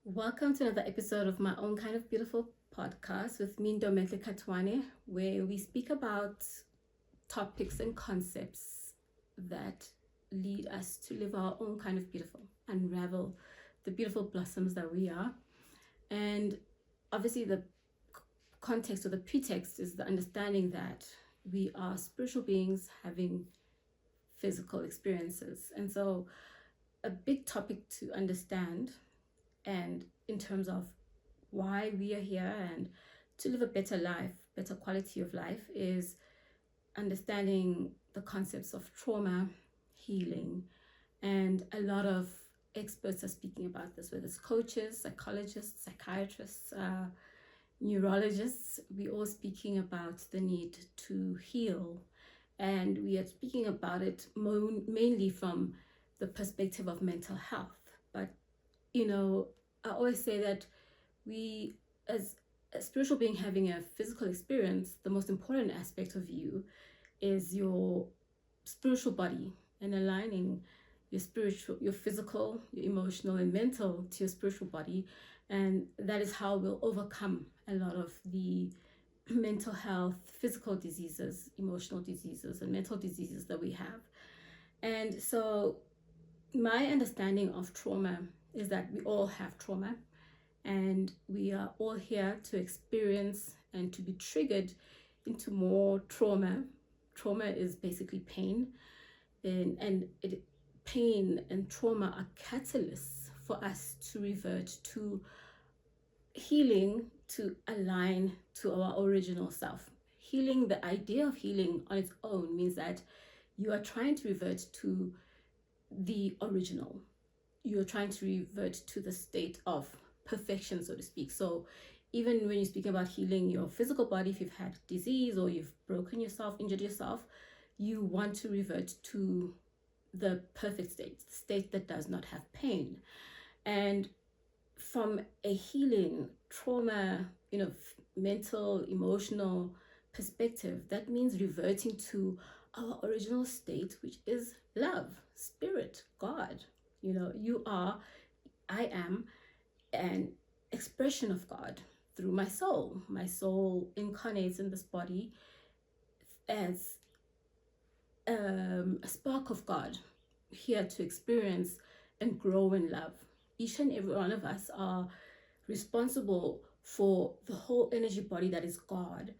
Welcome to another episode of my own kind of beautiful podcast with me, Ndomehle Katwane, where we speak about topics and concepts that lead us to live our own kind of beautiful, unravel the beautiful blossoms that we are. And obviously, the context or the pretext is the understanding that we are spiritual beings having physical experiences. And so, a big topic to understand, and in terms of why we are here and to live a better life, better quality of life, is understanding the concepts of trauma, healing, and a lot of experts are speaking about this, whether it's coaches, psychologists, psychiatrists, neurologists. We're all speaking about the need to heal, and we are speaking about it mainly from the perspective of mental health. But I always say that we, as a spiritual being having a physical experience, the most important aspect of you is your spiritual body, and aligning your physical, your emotional, and mental to your spiritual body. And that is how we'll overcome a lot of the mental health, physical diseases, emotional diseases, and mental diseases that we have. And so, my understanding of trauma is that we all have trauma, and we are all here to experience and to be triggered into more trauma. Trauma is basically pain, and pain and trauma are catalysts for us to revert to healing, to align to our original self. Healing, the idea of healing on its own means that you are trying to revert to the original. You're trying to revert to the state of perfection, so to speak. So even when you speak about healing your physical body, if you've had disease or you've broken yourself, injured yourself, you want to revert to the perfect state, the state that does not have pain. And from a healing, trauma, mental, emotional perspective, that means reverting to our original state, which is love, spirit, God. I am an expression of God through my soul. My soul incarnates in this body as a spark of God, here to experience and grow in love. Each and every one of us are responsible for the whole energy body that is God,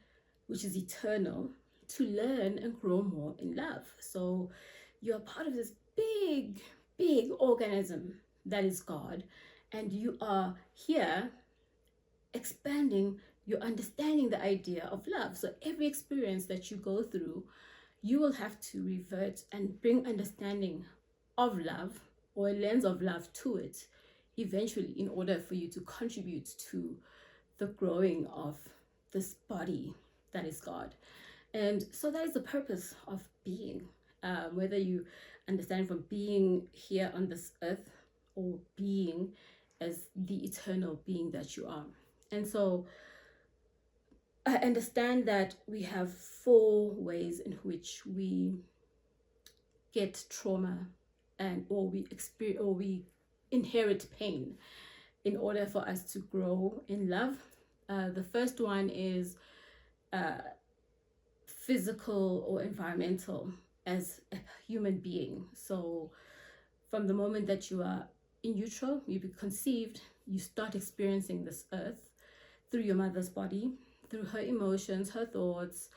which is eternal, to learn and grow more in love. So you're part of this big, big organism that is God, and you are here expanding your understanding the idea of love. So every experience that you go through, you will have to revert and bring understanding of love or a lens of love to it eventually, in order for you to contribute to the growing of this body that is God. And so that is the purpose of being, whether you understand from being here on this earth or being as the eternal being that you are. And so I understand that we have 4 ways in which we get trauma or we inherit pain in order for us to grow in love. The first one is physical or environmental as a human being. So from the moment that you are in utero, you be conceived, you start experiencing this earth through your mother's body, through her emotions, her thoughts,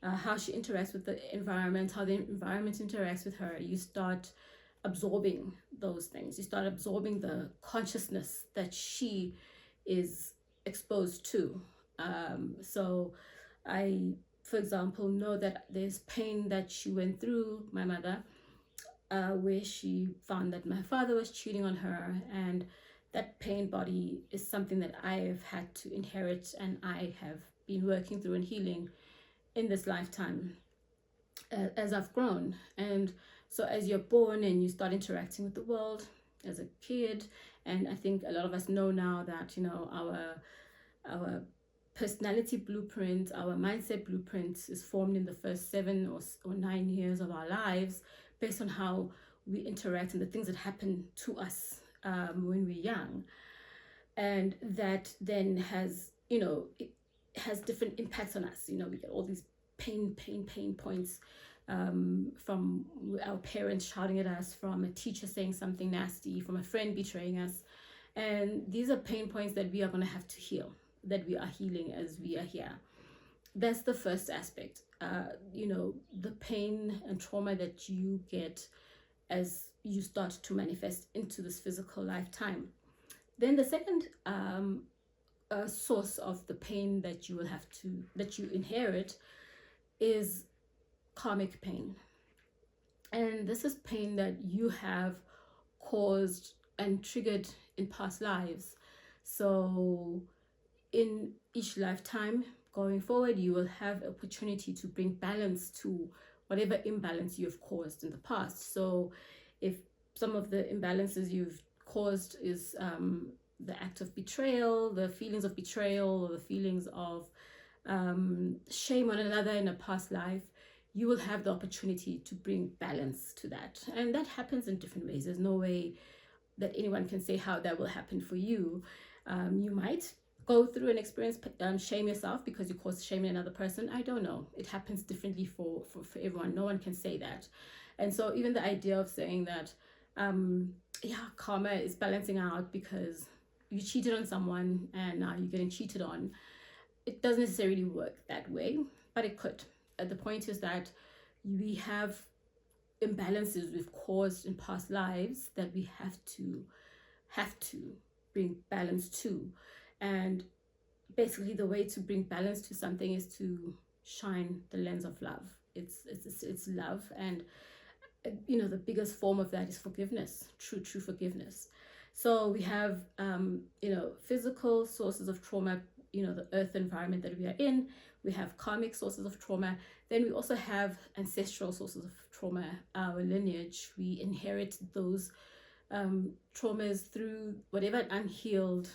how she interacts with the environment, how the environment interacts with her. You start absorbing those things. You start absorbing the consciousness that she is exposed to. So I, for example, know that there's pain that she went through, my mother, where she found that my father was cheating on her, and that pain body is something that I have had to inherit, and I have been working through and healing in this lifetime as I've grown. And so as you're born and you start interacting with the world as a kid, and I think a lot of us know now that our personality blueprint, our mindset blueprint is formed in the first 7 or 9 years of our lives, based on how we interact and the things that happen to us when we're young. and that then has, it has different impacts on us. We get all these pain points, from our parents shouting at us, from a teacher saying something nasty, from a friend betraying us. And these are pain points that we are going to have to heal, that we are healing as we are here. That's the first aspect. The pain and trauma that you get as you start to manifest into this physical lifetime. Then the second source of the pain that you inherit is karmic pain. And this is pain that you have caused and triggered in past lives. So in each lifetime going forward, you will have opportunity to bring balance to whatever imbalance you've caused in the past. So if some of the imbalances you've caused is the act of betrayal, the feelings of betrayal, or the feelings of shame on another in a past life, you will have the opportunity to bring balance to that. And that happens in different ways. There's no way that anyone can say how that will happen for you. You might go through and experience shame yourself because you caused shame in another person. I don't know. It happens differently for everyone. No one can say that. And so even the idea of saying that, karma is balancing out because you cheated on someone and now you're getting cheated on, it doesn't necessarily work that way, but it could. The point is that we have imbalances we've caused in past lives that we have to bring balance to. And basically the way to bring balance to something is to shine the lens of love. It's love. And the biggest form of that is forgiveness, true forgiveness. So we have physical sources of trauma, the earth environment that we are in. We have karmic sources of trauma. Then we also have ancestral sources of trauma, our lineage. We inherit those traumas through whatever unhealed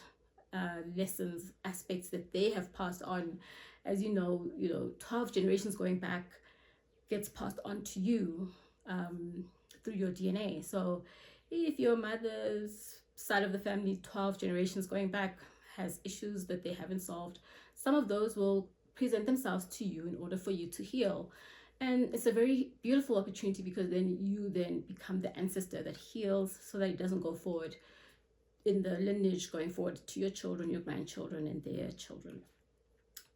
lessons, aspects that they have passed on. As 12 generations going back gets passed on to you through your DNA. So if your mother's side of the family, 12 generations going back, has issues that they haven't solved, some of those will present themselves to you in order for you to heal. And it's a very beautiful opportunity because then you become the ancestor that heals so that it doesn't go forward in the lineage going forward to your children, your grandchildren, and their children.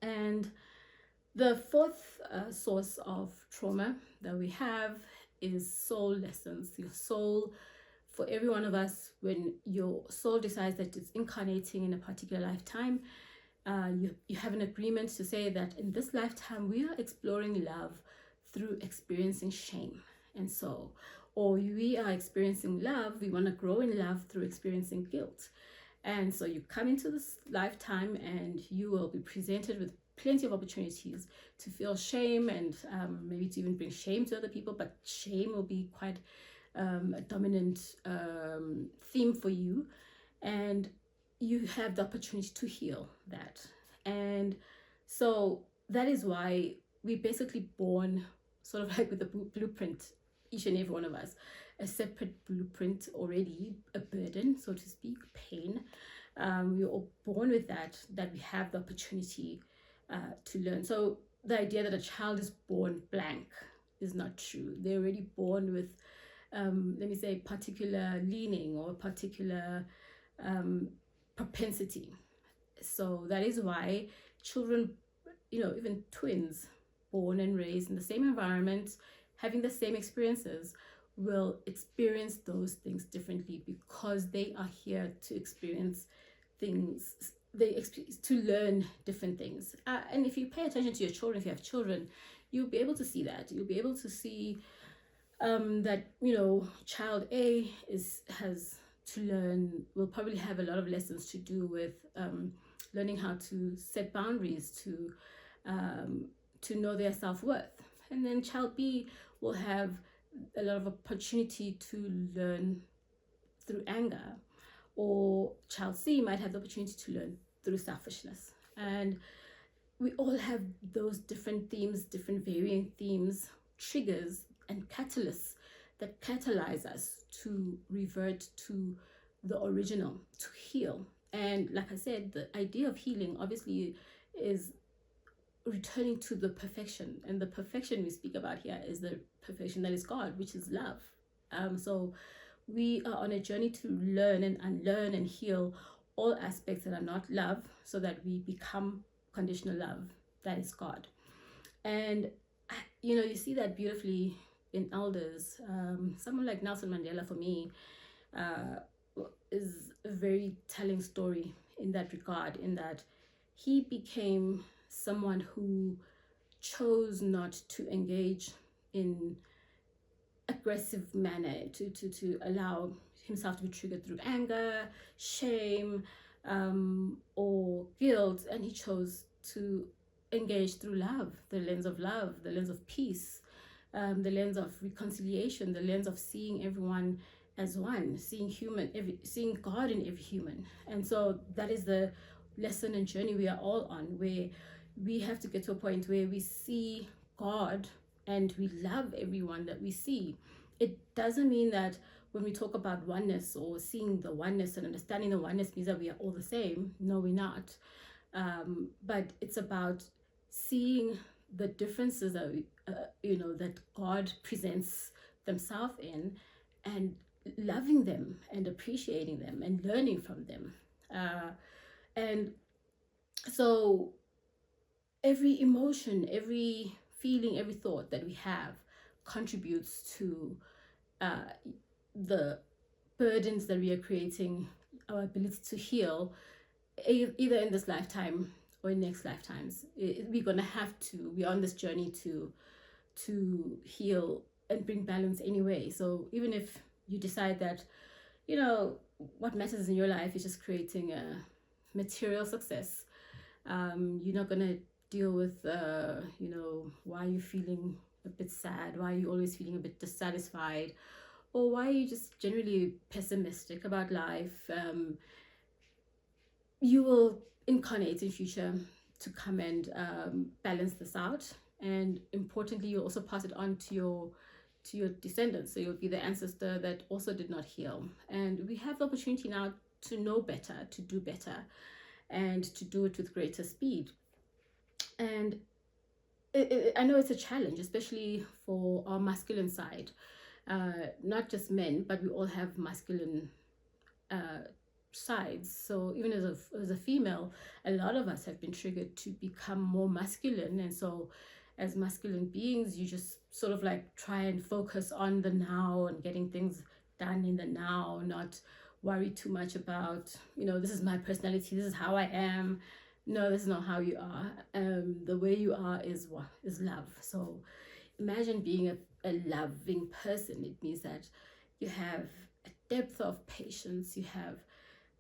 And the fourth source of trauma that we have is soul lessons. Your soul, for every one of us, when your soul decides that it's incarnating in a particular lifetime, you have an agreement to say that in this lifetime we are exploring love through experiencing shame. And so, or we are experiencing love, we want to grow in love through experiencing guilt. And so you come into this lifetime and you will be presented with plenty of opportunities to feel shame and maybe to even bring shame to other people, but shame will be quite a dominant theme for you. And you have the opportunity to heal that. And so that is why we're basically born sort of like with a blueprint, each and every one of us, a separate blueprint already, a burden, so to speak, pain. We're all born with that we have the opportunity to learn. So the idea that a child is born blank is not true. They're already born with, let me say, particular leaning or particular propensity. So that is why children, even twins born and raised in the same environment, having the same experiences, will experience those things differently because they are here to experience things, to learn different things. And if you pay attention to your children, if you have children, you'll be able to see that. You'll be able to see that child A has to learn, will probably have a lot of lessons to do with learning how to set boundaries, to know their self-worth. And then child B will have a lot of opportunity to learn through anger, or child C might have the opportunity to learn through selfishness. And we all have those different themes, different varying themes, triggers and catalysts that catalyze us to revert to the original, to heal. And like I said, the idea of healing obviously is returning to the perfection, and the perfection we speak about here is the perfection that is God, which is love. So we are on a journey to learn and unlearn and heal all aspects that are not love, so that we become conditional love, that is God. And you see that beautifully in elders. Someone like Nelson Mandela, for me, uh, is a very telling story in that regard, in that he became someone who chose not to engage in aggressive manner, to allow himself to be triggered through anger, shame, or guilt, and he chose to engage through love, the lens of peace, the lens of reconciliation, the lens of seeing everyone as one, seeing God in every human. And so that is the lesson and journey we are all on, where we have to get to a point where we see God and we love everyone that we see. It doesn't mean that when we talk about oneness or seeing the oneness and understanding the oneness means that we are all the same. No, we're not. But it's about seeing the differences that that God presents themselves in, and loving them and appreciating them and learning from them. And so every emotion, every feeling, every thought that we have contributes to the burdens that we are creating, our ability to heal, either in this lifetime or in next lifetimes. We're gonna have to. We're on this journey to heal and bring balance anyway. So even if you decide that, what matters in your life is just creating a material success, you're not gonna deal with, why you're feeling a bit sad, why you're always feeling a bit dissatisfied, or why you're just generally pessimistic about life. You will incarnate in future to come and balance this out, and importantly, you also pass it on to your descendants. So you'll be the ancestor that also did not heal, and we have the opportunity now to know better, to do better, and to do it with greater speed. And I know it's a challenge, especially for our masculine side. Not just men, but we all have masculine sides. So even as a female, a lot of us have been triggered to become more masculine. And so as masculine beings, you just sort of like try and focus on the now and getting things done in the now, not worry too much about, this is my personality, this is how I am. No, this is not how you are. The way you are is love. So imagine being a loving person. It means that you have a depth of patience, you have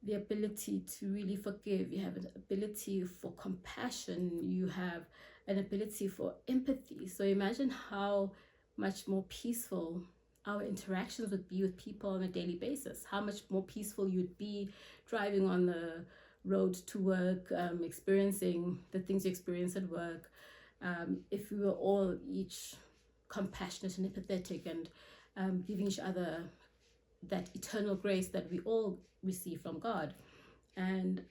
the ability to really forgive, you have an ability for compassion, you have an ability for empathy. So imagine how much more peaceful our interactions would be with people on a daily basis, how much more peaceful you'd be driving on the road to work, experiencing the things you experience at work, if we were all each compassionate and empathetic, and giving each other that eternal grace that we all receive from God. And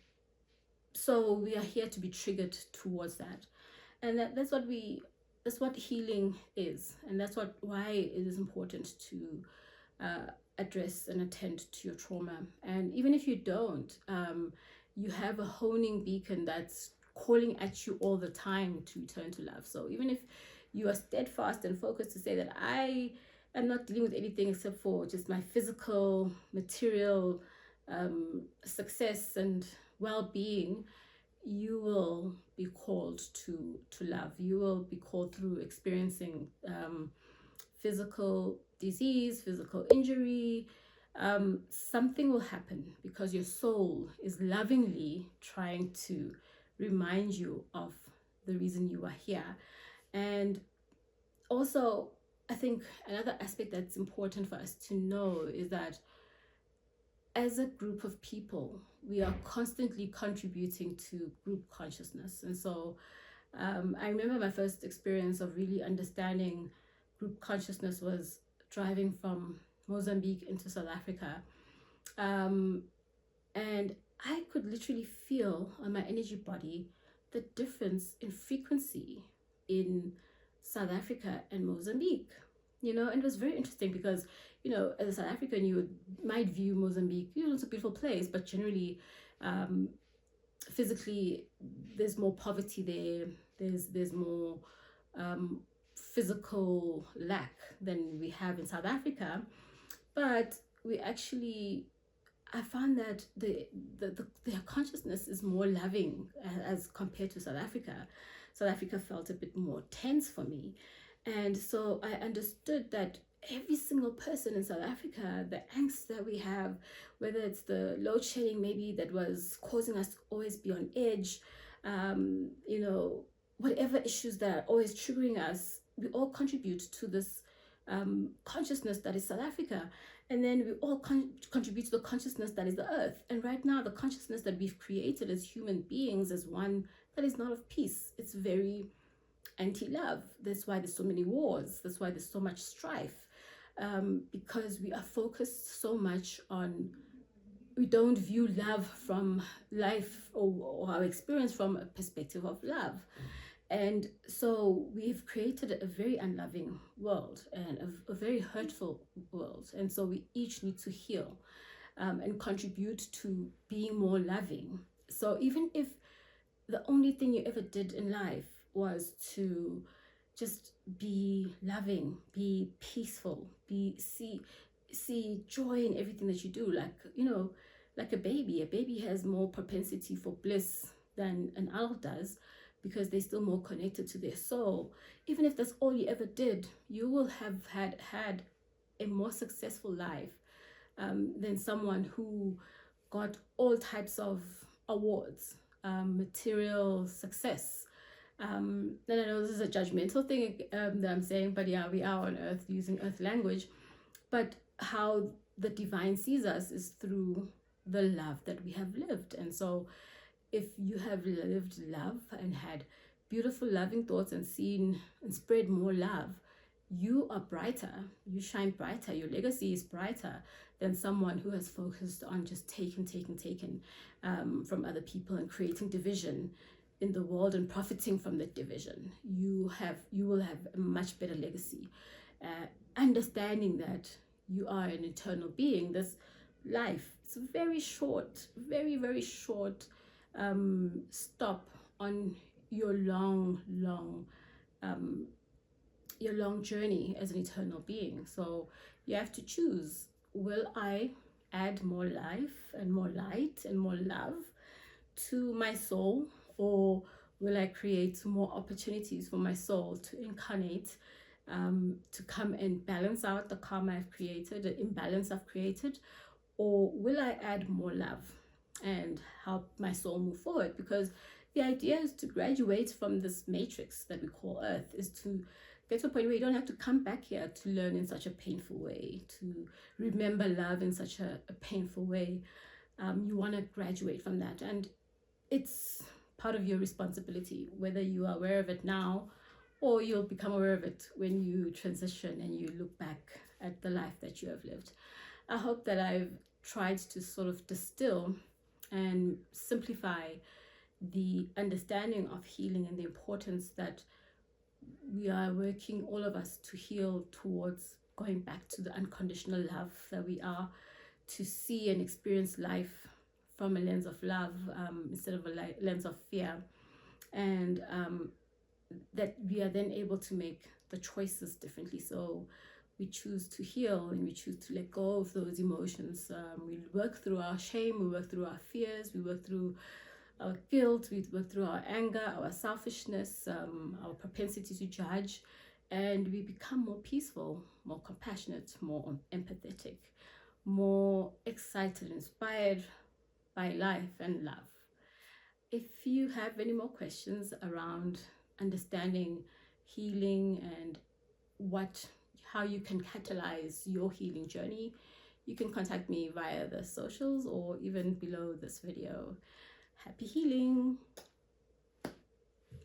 so we are here to be triggered towards that. And that's what healing is, and that's why it is important to address and attend to your trauma. And even if you don't, you have a honing beacon that's calling at you all the time to return to love. So even if you are steadfast and focused to say that I am not dealing with anything except for just my physical, material success and well-being, you will be called to love. You will be called through experiencing physical disease, physical injury. Something will happen because your soul is lovingly trying to remind you of the reason you are here. And also, I think another aspect that's important for us to know is that as a group of people, we are constantly contributing to group consciousness. And so I remember my first experience of really understanding group consciousness was driving from Mozambique into South Africa. And I could literally feel on my energy body the difference in frequency in South Africa and Mozambique. And it was very interesting because, as a South African, might view Mozambique, it's a beautiful place, but generally, um, physically, there's more poverty there. There's more um, physical lack than we have in South Africa. But we actually, I found that their consciousness is more loving as compared to South Africa. South Africa felt a bit more tense for me. And so I understood that every single person in South Africa, the angst that we have, whether it's the load shedding maybe that was causing us to always be on edge, whatever issues that are always triggering us, we all contribute to this consciousness that is South Africa. And then we all contribute to the consciousness that is the earth. And right now, the consciousness that we've created as human beings is one that is not of peace. It's very anti-love. That's why there's so many wars. That's why there's so much strife. Because we are focused so much on, we don't view love from life or our experience from a perspective of love. And so we've created a very unloving world and a very hurtful world. And so we each need to heal and contribute to being more loving. So even if the only thing you ever did in life was to just be loving, be peaceful, see joy in everything that you do, like a baby has more propensity for bliss than an adult does, because they're still more connected to their soul. Even if that's all you ever did, you will have had a more successful life than someone who got all types of awards, material success. And I know this is a judgmental thing that I'm saying, but yeah, we are on earth using earth language. But how the divine sees us is through the love that we have lived. And so if you have lived love and had beautiful loving thoughts and seen and spread more love, you are brighter, you shine brighter, your legacy is brighter than someone who has focused on just taking from other people and creating division in the world and profiting from that division. You will have a much better legacy, understanding that you are an eternal being. This life, it's very short, very, very short stop on your long journey as an eternal being. So you have to choose, will I add more life and more light and more love to my soul, or will I create more opportunities for my soul to incarnate, to come and balance out the karma I've created, the imbalance I've created, or will I add more love and help my soul move forward? Because the idea is to graduate from this matrix that we call earth, is to get to a point where you don't have to come back here to learn in such a painful way, to remember love in such a painful way. You want to graduate from that, and it's part of your responsibility, whether you are aware of it now or you'll become aware of it when you transition and you look back at the life that you have lived. I hope that I've tried to sort of distill and simplify the understanding of healing and the importance that we are working, all of us, to heal towards going back to the unconditional love that we are, to see and experience life from a lens of love instead of a lens of fear, and that we are then able to make the choices differently. So we choose to heal and we choose to let go of those emotions. We work through our shame, we work through our fears, we work through our guilt, we work through our anger, our selfishness, our propensity to judge, and we become more peaceful, more compassionate, more empathetic, more excited, inspired by life and love. If you have any more questions around understanding healing and how you can catalyze your healing journey, you can contact me via the socials or even below this video. Happy healing!